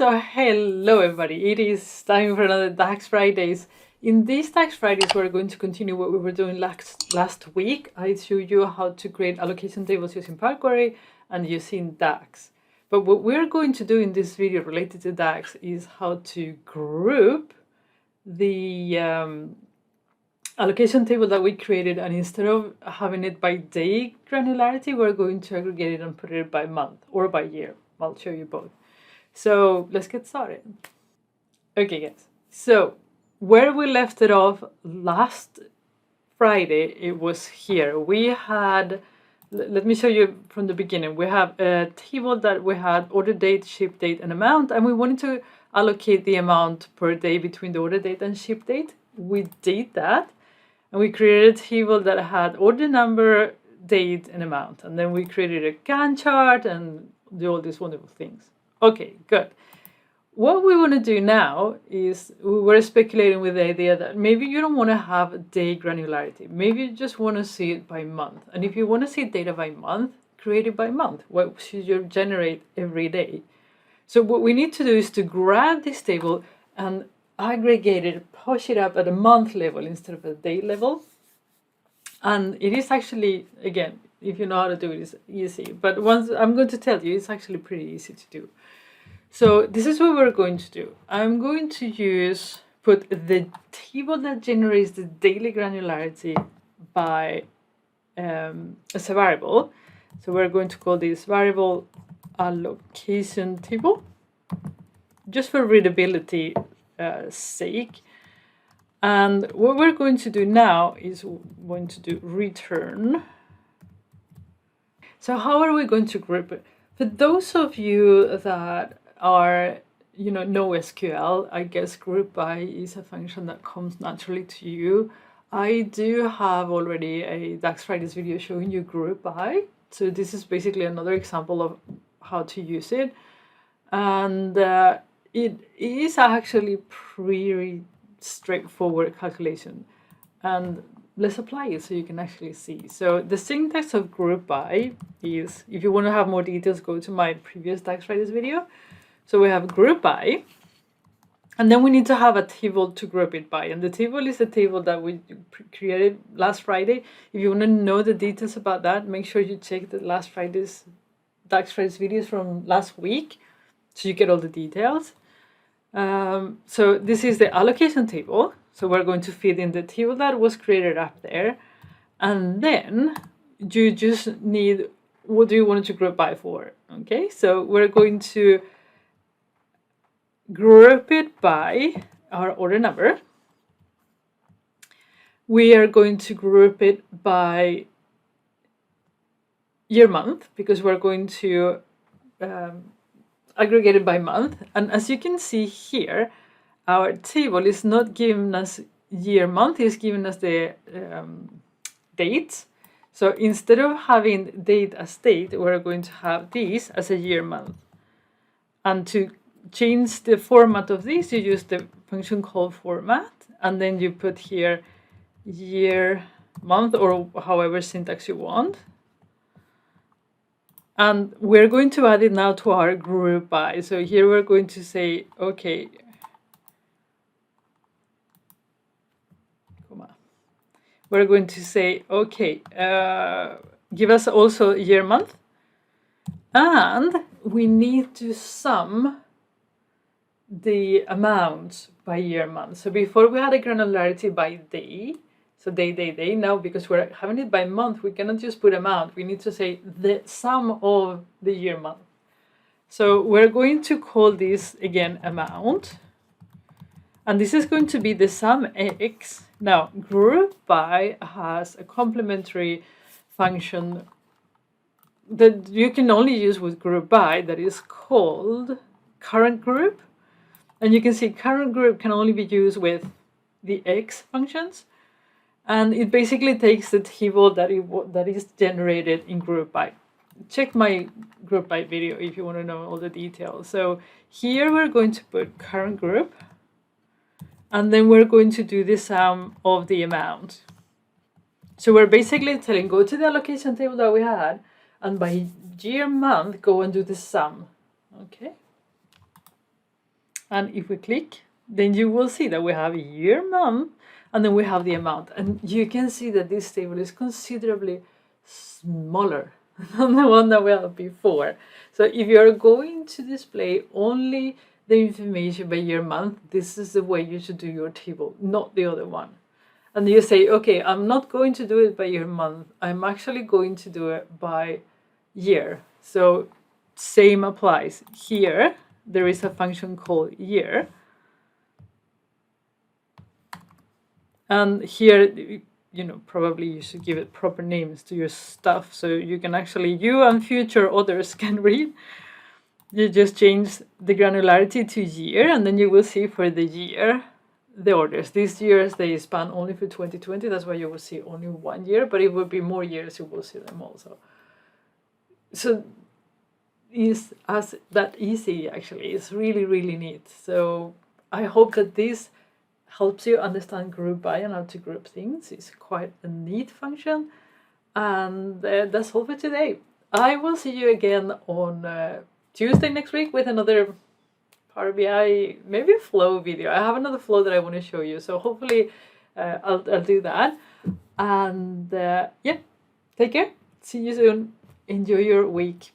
So hello everybody, it is time for another DAX Fridays. In these DAX Fridays we're going to continue what we were doing last week. I showed you how to create allocation tables using Power Query and using DAX. But what we're going to do in this video related to DAX is how to group the allocation table that we created, and instead of having it by day granularity, we're going to aggregate it and put it by month or by year. I'll show you both. So let's get started. Okay guys, so where we left it off last Friday, it was here. We had, let me show you from the beginning. We have a table that we had order date, ship date, and amount, and we wanted to allocate the amount per day between the order date and ship date. We did that, and we created a table that had order number, date, and amount, and then we created a Gantt chart and do all these wonderful things. Okay, good. What we want to do now is we're speculating with the idea that maybe you don't want to have day granularity. Maybe you just want to see it by month. And if you want to see data by month, create it by month. What should you generate every day? So what we need to do is to grab this table and aggregate it, push it up at a month level instead of a day level. And it is actually, again, if you know how to do it, it's easy. But once I'm going to tell you, it's actually pretty easy to do. So this is what we're going to do. I'm going to put the table that generates the daily granularity by as a variable. So we're going to call this variable allocation table, just for readability sake. And what we're going to do now is we're going to do return. So how are we going to group it? For those of you that are, know SQL, I guess group by is a function that comes naturally to you. I do have already a DAX Fridays video showing you group by. So this is basically another example of how to use it. And it is actually pretty straightforward calculation. And let's apply it so you can actually see. So the syntax of group by is, if you want to have more details, go to my previous DAX Fridays video. So we have group by, and then we need to have a table to group it by. And the table is the table that we created last Friday. If you want to know the details about that, make sure you check the last Friday's DAX Fridays videos from last week, so you get all the details. So this is the allocation table. So we're going to feed in the table that was created up there. And then you just need, what do you want to group by for? Okay, so we're going to group it by our order number. We are going to group it by year month, because we're going to aggregate it by month. And as you can see here, our table is not giving us year month, it's giving us the dates. So instead of having date as date, we're going to have this as a year month. And to change the format of this, you use the function called format, and then you put here year month, or however syntax you want. And we're going to add it now to our group by. So here we're going to say, okay, we're going to say, okay, give us also year month, and we need to sum the amount by year month. So before we had a granularity by day, so day. Now, because we're having it by month, we cannot just put amount. We need to say the sum of the year month. So we're going to call this again amount, and this is going to be the sum x. Now, group by has a complementary function that you can only use with group by, that is called current group. And you can see current group can only be used with the x functions. And it basically takes the table that is generated in group by. Check my group by video if you want to know all the details. So here we're going to put current group, and then we're going to do the sum of the amount. So we're basically telling, go to the allocation table that we had, and by year month, go and do the sum. Okay. And if we click, then you will see that we have year, month, and then we have the amount. And you can see that this table is considerably smaller than the one that we had before. So if you're going to display only the information by year, month, this is the way you should do your table, not the other one. And you say, okay, I'm not going to do it by year, month. I'm actually going to do it by year. So same applies. Here, there is a function called year. And here, probably you should give it proper names to your stuff so you can actually, you and future others can read. You just change the granularity to year, and then you will see for the year the orders. These years, they span only for 2020. That's why you will see only 1 year, but it will be more years, you will see them also. So is as that easy, actually. It's really, really neat. So I hope that this helps you understand group by and how to group things. It's quite a neat function. And that's all for today. I will see you again on Tuesday next week with another Power BI, maybe a flow video. I have another flow that I want to show you. So hopefully I'll do that. And yeah, take care. See you soon. Enjoy your week.